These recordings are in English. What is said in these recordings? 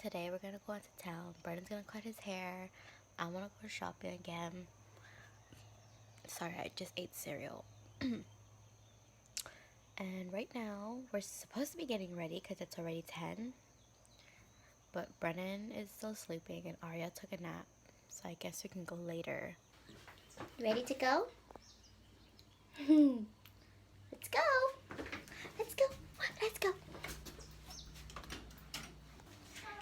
today we're gonna go into town. Brennan's gonna cut his hair. I wanna go shopping again. Sorry, I just ate cereal. And right now we're supposed to be getting ready because it's already 10. But Brennan is still sleeping and Arya took a nap. So I guess we can go later. Ready to go? Let's go. Let's go. Let's go.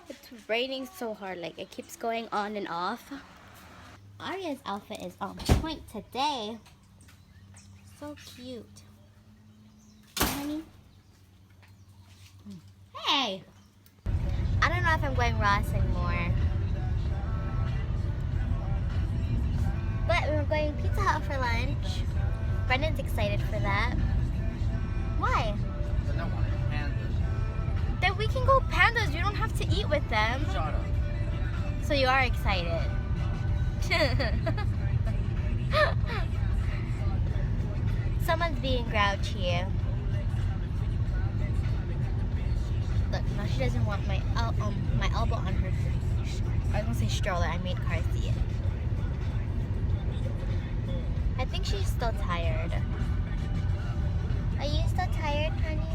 It's raining so hard, like it keeps going on and off. Arya's outfit is on point today. So cute. Honey? Hey! I don't know if I'm going Ross anymore. But we're going Pizza Hut for lunch. Brendan's excited for that. Why? I don't want pandas. Then we can go Pandas. You don't have to eat with them. Shut up. So you are excited. Someone's being grouchy. Look, now she doesn't want my elbow on her. I was gonna say stroller. I made car seat. I think she's still tired. Are you still tired, honey?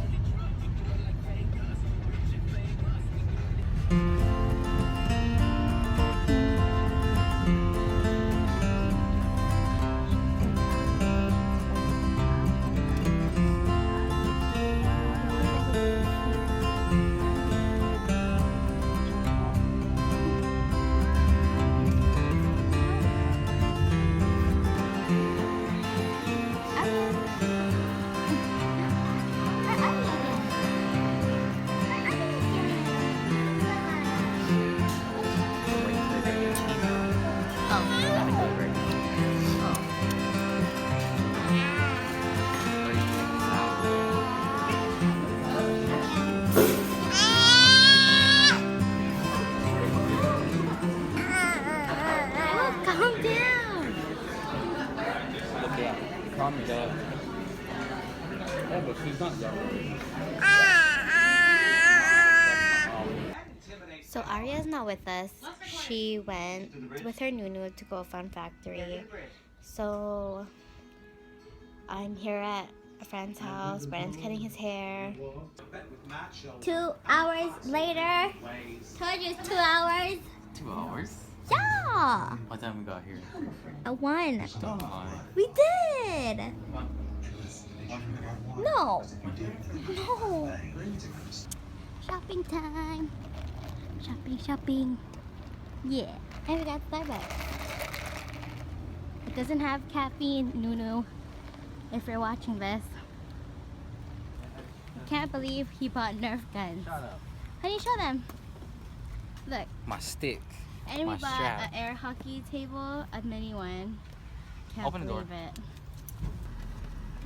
Calm me down. Yeah, but she's not young. So Arya's not with us. She went with her Nunu to go Fun Factory. So I'm here at a friend's house. Brennan's cutting his hair. 2 hours later. Told you it's 2 hours. 2 hours? Yeah. What time we got here? At 1. Don't lie. We did. No. No. Shopping time. Shopping. Yeah. And we got Starbucks. It doesn't have caffeine, Nunu. If you're watching this. I can't believe he bought Nerf guns. Shut up. Honey, show them. Look. My stick. And My we bought strap. an air hockey table, a mini one. Can't Open the door. believe it.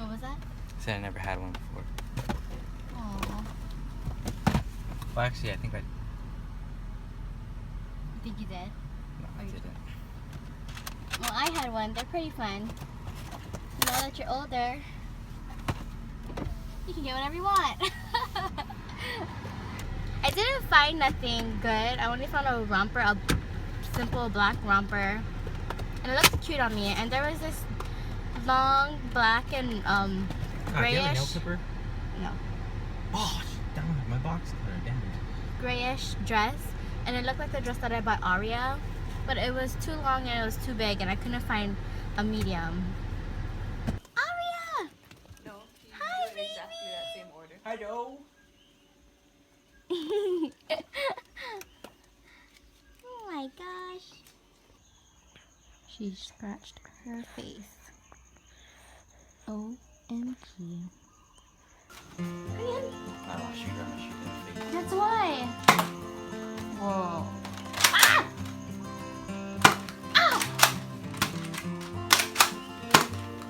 What was that? Said I never had one before. Aww. Well, actually, I think I. Think you did? No, I didn't. Well, I had one. They're pretty fun. Now that you're older, you can get whatever you want. I didn't find nothing good. I only found a romper, a simple black romper. And it looked cute on me. And there was this long black and Do you have a nail grayish. clipper? No. Oh, damn, my box cutter, damn it. Grayish dress. And it looked like the dress that I bought Arya. But it was too long and it was too big and I couldn't find a medium. Arya! No, she Hi, did exactly that same order. Hello. Oh my gosh. She scratched her face. OMG. I lost you, girl. Shoot in the face. That's why. Whoa. Ah! Ow!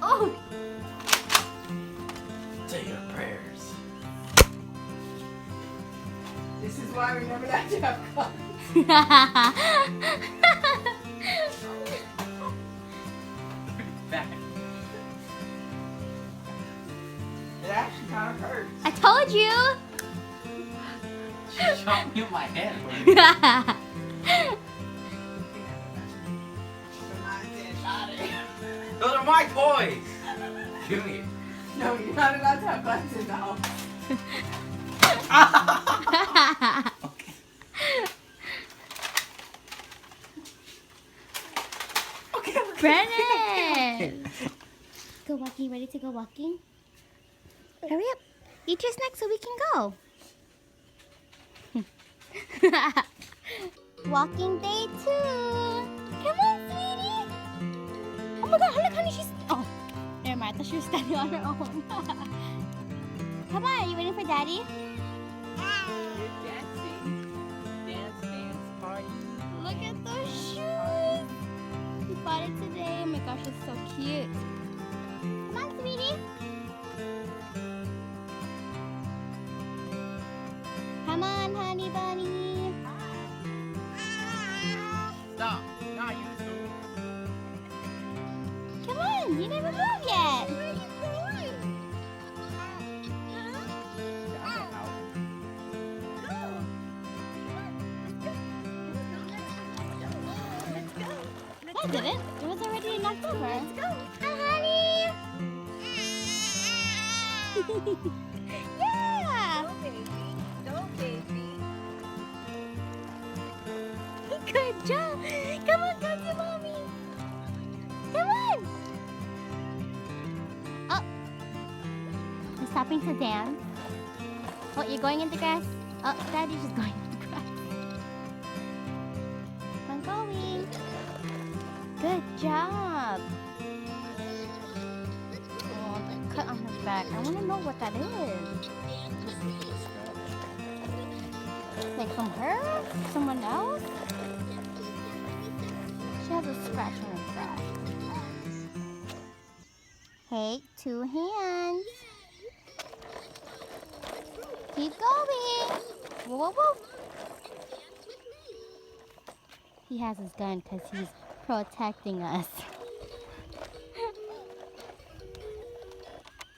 Oh! Say your prayers. This is why remember that you have guns. Back. It actually kind of hurts. I told you. showing you my head. Those are my toys. Give me. No, you're not allowed to have guns in the house. Okay. Brennan! Go walking. Ready to go walking? Hurry up. Eat your snack so we can go. Walking day 2. Come on, sweetie. Oh my god, look, honey, she's... Oh, never mind. I thought she was standing on her own. Come on, are you waiting for Daddy? Dance, party. Look at those shoes. We bought it today. Oh my gosh, it's so cute. Come on, sweetie. Come on, honey bunny. Stop. Not you. Come on, you never moved yet. I didn't. It was already knocked over. Let's go. Hi, honey. Yeah. No, baby. Good job. Come on, come to mommy. Come on. Oh. You're stopping to dance. Oh, you're going in the grass? Oh, Daddy's just going in the grass. I'm going. Good job. Oh, the cut on her back. I want to know what that is. Like from her? Someone else? She has a scratch on her back. Hey, 2 hands. Keep going. Whoa, whoa, whoa. He has his gun because he's protecting us.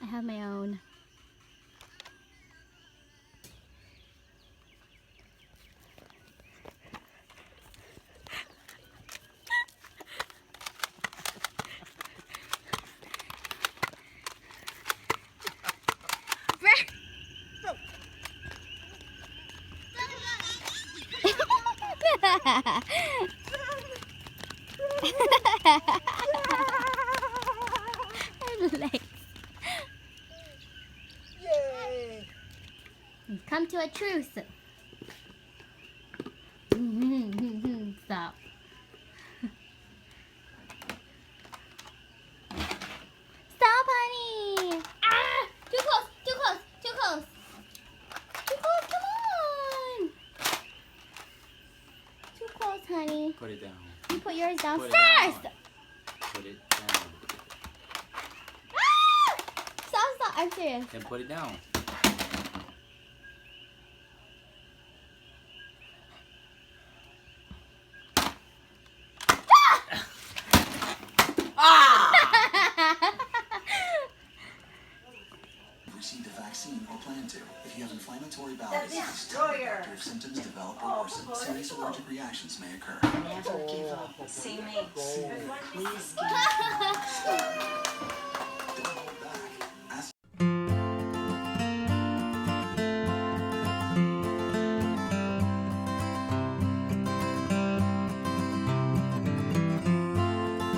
I have my own. Legs. Yay! We've come to a truce. Stop. Stop, honey. Ah! Too close, too close, too close. Too close, come on. Too close, honey. Put it down. You put yours down Put it first. down. Put it down. Ah! Stop, stop. I'm serious. Then put it down. Received a vaccine or plan to. If you have inflammatory bowel That's disease, tell your destroyer. doctor if symptoms develop or worsen. Serious allergic reactions may occur. Never give up. See me. Please give up.